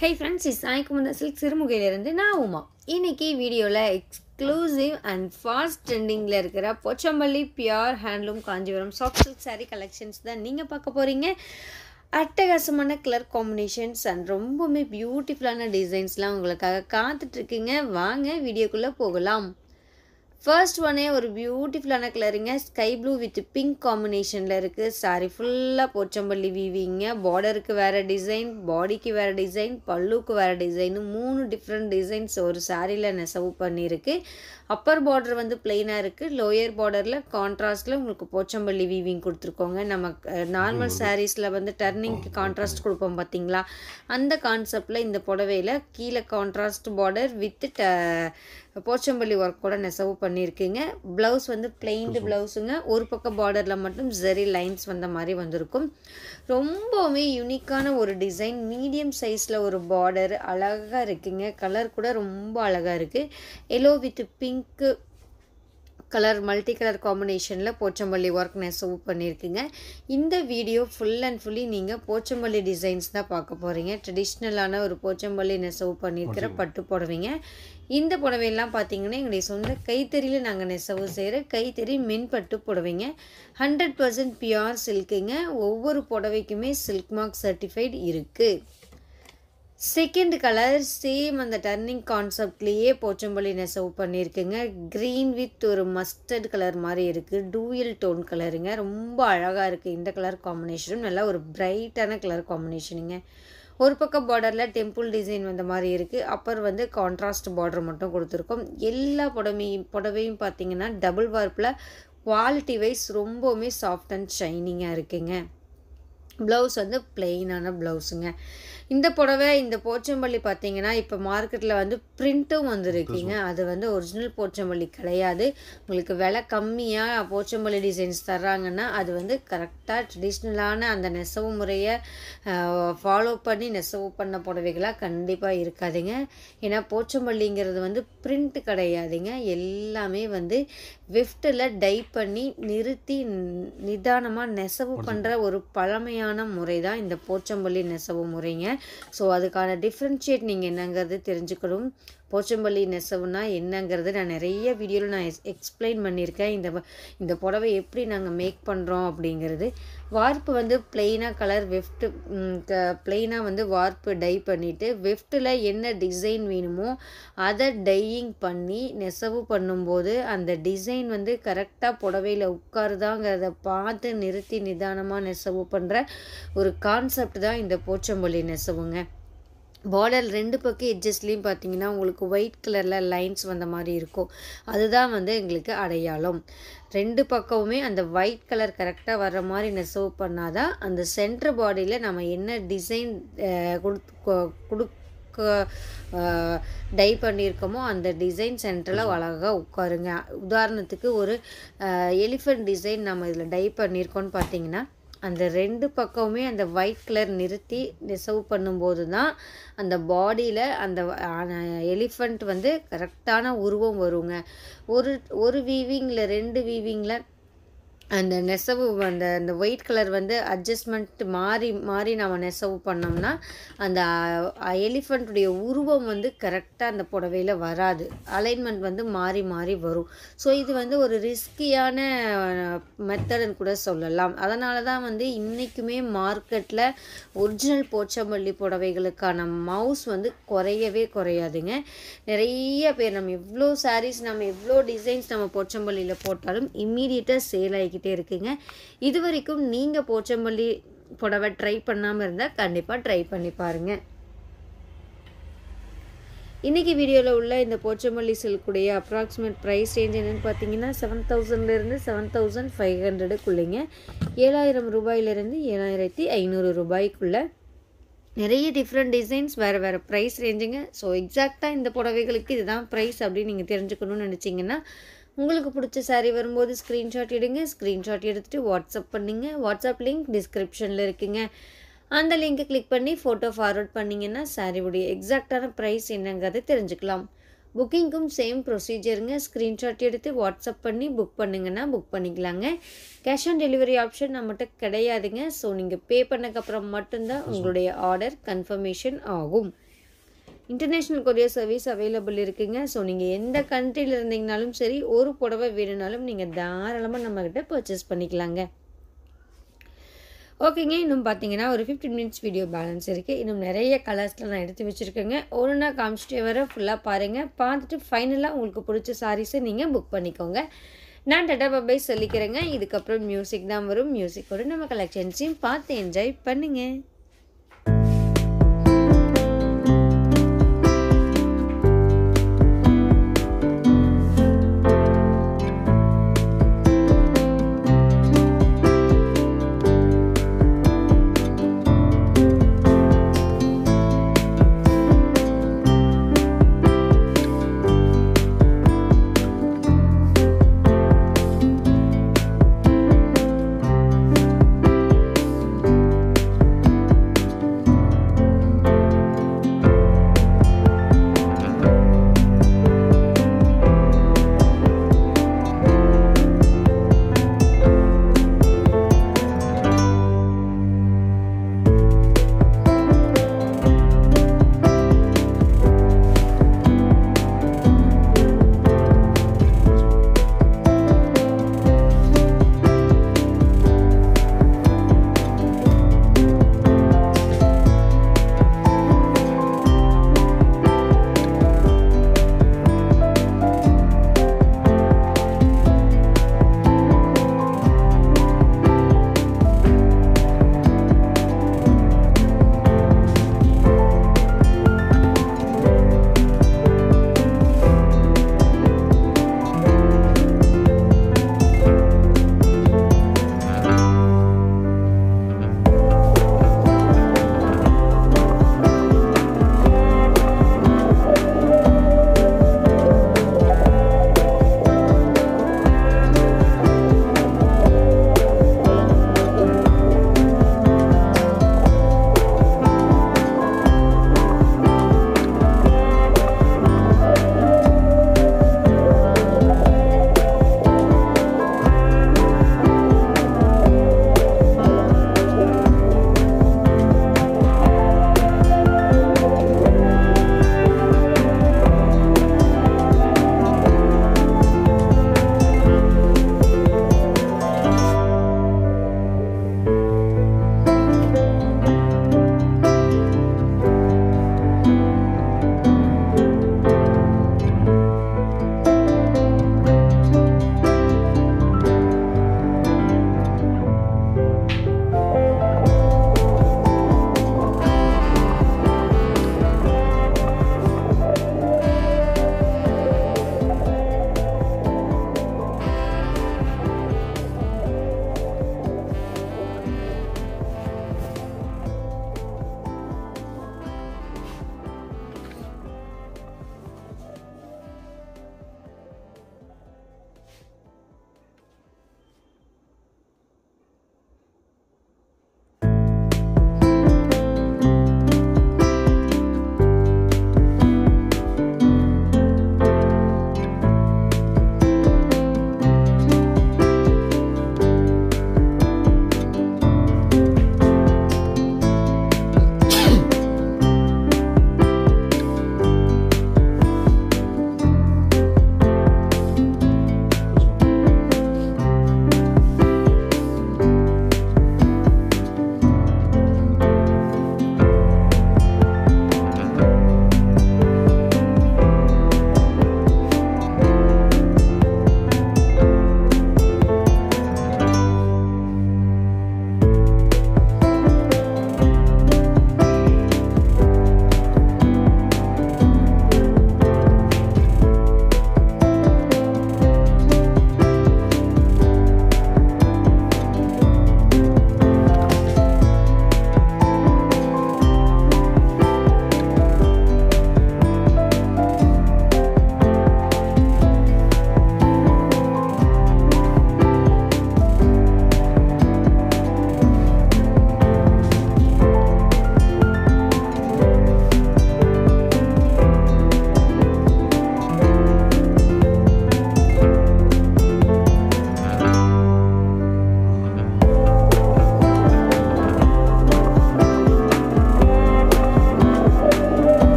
Hey friends, it's Aikumanda Silk சிறுமுகையிலிருந்து நான் உமா. இன்னைக்கு வீடியோல எக்ஸ்க்ளூசிவ் அண்ட் ஃபாஸ்ட் ட்ரெண்டிங்ல இருக்கிற Pochampalli pure handloom Kanchipuram soft silk saree collections தான் நீங்கள் பார்க்க போகிறீங்க. அட்டகாசமான கலர் காம்பினேஷன்ஸ் அண்ட் ரொம்பவுமே பியூட்டிஃபுல்லான டிசைன்ஸ்லாம் உங்களுக்காக காத்துட்ருக்குங்க. வாங்க வீடியோக்குள்ளே போகலாம். ஃபர்ஸ்ட் ஒன்னே ஒரு பியூட்டிஃபுல்லான கலருங்க, ஸ்கை ப்ளூ வித் பிங்க் காம்பினேஷனில் இருக்குது. சாரி ஃபுல்லாக போச்சம்பள்ளி வீவிங்க. பார்டருக்கு வேறு டிசைன், பாடிக்கு வேறு டிசைன், பல்லுக்கு வேறு டிசைனு, 3 டிஃப்ரெண்ட் டிசைன்ஸ் ஒரு சாரியில் நெசவு பண்ணியிருக்கு. அப்பர் பார்டர் வந்து பிளெயினாக இருக்குது, லோயர் பார்டரில் கான்ட்ராஸ்டில் உங்களுக்கு போச்சம்பள்ளி வீவிங் கொடுத்துருக்கோங்க. நம்ம நார்மல் சாரீஸில் வந்து டர்னிங்க்கு கான்ட்ராஸ்ட் கொடுப்போம் பார்த்தீங்களா, அந்த கான்செப்டில் இந்த புடவையில் கீழே கான்ட்ராஸ்ட் பார்டர் வித் போச்சம்பள்ளி ஒர்க்கோட நெசவு பண்ணியிருக்கீங்க. ப்ளவுஸ் வந்து பிளெயின்டு ப்ளவுஸுங்க. ஒரு பக்கம் பார்டரில் மட்டும் ஜெரி லைன்ஸ் வந்த மாதிரி வந்திருக்கும். ரொம்பவுமே யூனிக்கான ஒரு டிசைன், மீடியம் சைஸில் ஒரு பார்டர் அழகாக இருக்குங்க. கலர் கூட ரொம்ப அழகாக இருக்குது. Yellow with pink colour multi colour காம்பினேஷனில் போச்சம்பள்ளி ஒர்க் நெசவு பண்ணியிருக்குங்க. இந்த வீடியோ ஃபுல் அண்ட் ஃபுல்லி நீங்கள் போச்சம்பள்ளி டிசைன்ஸ் தான் பார்க்க போகிறீங்க. ட்ரெடிஷ்னலான ஒரு போச்சம்பள்ளி நெசவு பண்ணியிருக்கிற பட்டு புடவைங்க. இந்த புடவையெல்லாம் பார்த்தீங்கன்னா எங்களுடைய சொந்த கைத்தறியில் நாங்கள் நெசவு செய்கிற கைத்தறி மின்பட்டு புடவைங்க. 100% பியூர் சில்க்குங்க. ஒவ்வொரு புடவைக்குமே சில்க் மார்க் சர்டிஃபைடு இருக்குது. செகண்ட் கலர் சேம் அந்த டர்னிங் கான்செப்ட்லேயே போச்சம்பள்ளி நெசவு பண்ணியிருக்குங்க. க்ரீன் வித் ஒரு மஸ்டர்ட் கலர் மாதிரி இருக்குது. டூயல் டோன் கலருங்க. ரொம்ப அழகாக இருக்குது. இந்த கலர் காம்பினேஷனும் நல்லா ஒரு பிரைட்டான கலர் காம்பினேஷனுங்க. ஒரு பக்கம் பார்டரில் டெம்பிள் டிசைன் வந்த மாதிரி இருக்குது. அப்புறம் வந்து கான்ட்ராஸ்ட் பார்டர் மட்டும் கொடுத்துருக்கோம். எல்லா புடவையும் பார்த்தீங்கன்னா டபுள் வார்ப்பில் குவாலிட்டி வைஸ் ரொம்பவுமே சாஃப்ட் அண்ட் ஷைனிங்காக இருக்குங்க. ப்ளவுஸ் வந்து பிளெயினான ப்ளவுஸுங்க. இந்த புடவை இந்த போச்சம்பள்ளி பார்த்தீங்கன்னா இப்போ மார்க்கெட்டில் வந்து பிரிண்ட்டும் வந்துருக்கீங்க. அது வந்து ஒரிஜினல் போச்சம்பள்ளி கிடையாது. உங்களுக்கு விலை கம்மியாக போச்சம்பள்ளி டிசைன்ஸ் தர்றாங்கன்னா அது வந்து கரெக்டாக ட்ரெடிஷ்னலான அந்த நெசவு முறையை ஃபாலோ பண்ணி நெசவு பண்ண புடவைகளாக கண்டிப்பாக இருக்காதுங்க. ஏன்னா போச்சம்பள்ளிங்கிறது வந்து பிரிண்ட் கிடையாதுங்க. எல்லாமே வந்து வெஃப்டில் டை பண்ணி நிறுத்தி நிதானமாக நெசவு பண்ணுற ஒரு பழமையான முறை தான் இந்த போச்சம்பள்ளி நெசவு முறைங்க. ஸோ அதுக்கான டிஃப்ரென்ஷியேட் நீங்கள் என்னங்கிறது தெரிஞ்சுக்கணும். போச்சம்பள்ளி நெசவுனா என்னங்கிறது நான் நிறைய வீடியோவில் நான் எக்ஸ்பிளைன் பண்ணியிருக்கேன். இந்த புடவை எப்படி நாங்கள் மேக் பண்ணுறோம் அப்படிங்கிறது. வார்ப்பு வந்து பிளெயினாக கலர் வெஃப்ட்டு பிளெயினாக வந்து வார்ப்பு டை பண்ணிவிட்டு வெஃப்ட்டில் என்ன டிசைன் வேணுமோ அதை டையிங் பண்ணி நெசவு பண்ணும்போது அந்த டிசைன் வந்து கரெக்டாக புடவையில் உட்காருதாங்கிறத பார்த்து நிறுத்தி நிதானமாக நெசவு பண்ணுற ஒரு கான்செப்ட் தான் இந்த போச்சம்பள்ளி நெசவுங்க. பார்டர் 2 பக்கம் எட்ஜஸ்ட்லேயும் பார்த்தீங்கன்னா உங்களுக்கு ஒயிட் கலரில் லைன்ஸ் வந்த மாதிரி இருக்கும். அதுதான் வந்து எங்களுக்கு அடையாளம். 2 பக்கமுமே அந்த ஒயிட் கலர் கரெக்டாக வர்ற மாதிரி நெசவு பண்ணாதான் அந்த சென்டர் பாடியில் நம்ம என்ன டிசைன் டை பண்ணியிருக்கோமோ அந்த டிசைன் சென்டரில் அழகாக உட்காருங்க. உதாரணத்துக்கு ஒரு எலிஃபண்ட் டிசைன் நம்ம இதில் டை பண்ணியிருக்கோன்னு பார்த்தீங்கன்னா அந்த 2 பக்கமுமே அந்த ஒயிட் கலர் நிறுத்தி நெசவு பண்ணும்போது தான் அந்த பாடியில் அந்த எலிஃபண்ட் வந்து கரெக்டான உருவம் வருங்க. ஒரு வீவிங்கில் 2 வீவிங்கில் அந்த நெசவு அந்த ஒயிட் கலர் வந்து அட்ஜஸ்ட்மெண்ட் மாறி நம்ம நெசவு பண்ணோம்னா அந்த எலிஃபண்ட்டுடைய உருவம் வந்து கரெக்டாக அந்த புடவையில் வராது. அலைன்மெண்ட் வந்து மாறி வரும். ஸோ இது வந்து ஒரு ரிஸ்கியான மெத்தடுன்னு கூட சொல்லலாம். அதனால தான் வந்து இன்றைக்குமே மார்க்கெட்டில் ஒரிஜினல் போச்சம்பள்ளி புடவைகளுக்கான மவுஸ் வந்து குறையவே குறையாதுங்க. நிறைய பேர் நம்ம எவ்வளோ சாரீஸ் நம்ம எவ்வளோ டிசைன்ஸ் நம்ம போச்சம்பள்ளியில் போட்டாலும் இம்மீடியட்டாக சேல் ஆகிக்கிட்டே இருக்குங்க. இது வரைக்கும் நீங்கள் போச்சம்பள்ளி புடவை ட்ரை பண்ணாமல் இருந்தால் கண்டிப்பாக ட்ரை பண்ணி பாருங்கள். இன்றைக்கி வீடியோவில் உள்ள இந்த போச்சம்பள்ளி சில்குடைய அப்ராக்சிமேட் ப்ரைஸ் ரேஞ்ச் என்னென்னு பார்த்தீங்கன்னா 7,000லேருந்து 7,500க்குள்ளேங்க. 7,000 ரூபாயிலிருந்து 7,500 ரூபாய்க்குள்ளே நிறைய டிஃப்ரெண்ட் டிசைன்ஸ் வேறு ப்ரைஸ் ரேஞ்சுங்க. ஸோ எக்ஸாக்டாக இந்த புடவைகளுக்கு இதுதான் ப்ரைஸ் அப்படின்னு நீங்கள் தெரிஞ்சுக்கணும்னு நினச்சிங்கன்னா உங்களுக்கு பிடிச்ச சாரீ வரும்போது ஸ்க்ரீன்ஷாட் எடுங்க. ஸ்க்ரீன்ஷாட் எடுத்துகிட்டு வாட்ஸ்அப் பண்ணிங்க. வாட்ஸ்அப் லிங்க் டிஸ்கிரிப்ஷனில் இருக்குங்க. அந்த லிங்க்கை கிளிக் பண்ணி ஃபோட்டோ ஃபார்வர்ட் பண்ணிங்கன்னா சாரியுடைய எக்ஸாக்டான ப்ரைஸ் என்னங்கிறத தெரிஞ்சுக்கலாம். புக்கிங்க்கும் சேம் ப்ரொசீஜருங்க. ஸ்க்ரீன்ஷாட் எடுத்து வாட்ஸ்அப் பண்ணி புக் பண்ணுங்கன்னா புக் பண்ணிக்கலாங்க. கேஷ் ஆன் டெலிவரி ஆப்ஷன் நம்மகிட்ட கிடையாதுங்க. ஸோ நீங்கள் பே பண்ணக்கப்புறம் மட்டும்தான் உங்களுடைய ஆர்டர் கன்ஃபர்மேஷன் ஆகும். இன்டர்நேஷ்னல் கொரியர் சர்வீஸ் அவைலபிள் இருக்குங்க. ஸோ நீங்கள் எந்த கண்ட்ரியில் இருந்தீங்கனாலும் சரி, ஒரு புடவை வேணும்னாலும் நீங்கள் தாராளமாக நம்மக்கிட்ட பர்ச்சேஸ் பண்ணிக்கலாங்க. ஓகேங்க. இன்னும் பார்த்தீங்கன்னா ஒரு 15 மினிட்ஸ் வீடியோ பேலன்ஸ் இருக்குது. இன்னும் நிறைய கலர்ஸில் நான் எடுத்து வச்சுருக்கேங்க. ஒன்றுனா காமிச்சிட்டே வர ஃபுல்லாக பாருங்கள். பார்த்துட்டு ஃபைனலாக உங்களுக்கு பிடிச்ச சாரீஸை நீங்கள் புக் பண்ணிக்கோங்க. நான் டாடா பாய் சொல்லிக்கிறேங்க. இதுக்கப்புறம் மியூசிக் தான் வரும். மியூசிக்கோட நம்ம கலெக்ஷன்ஸையும் பார்த்து என்ஜாய் பண்ணுங்கள்.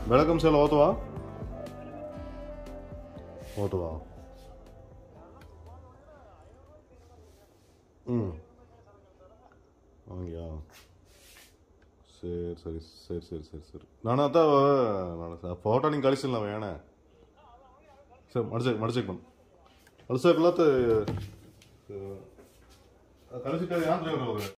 ಬೆಳಕಂ ಸೇಲ್ ಓದ್ವಾ வாங்கியா சரி நான் அதான் நான் ஃபோட்டோ நீங்கள் கழிச்சிடலாம் வேணே சரி மடிச்சேக்கணும் மடிச்சேக்கலாத்து கழிச்சிட்டு யார்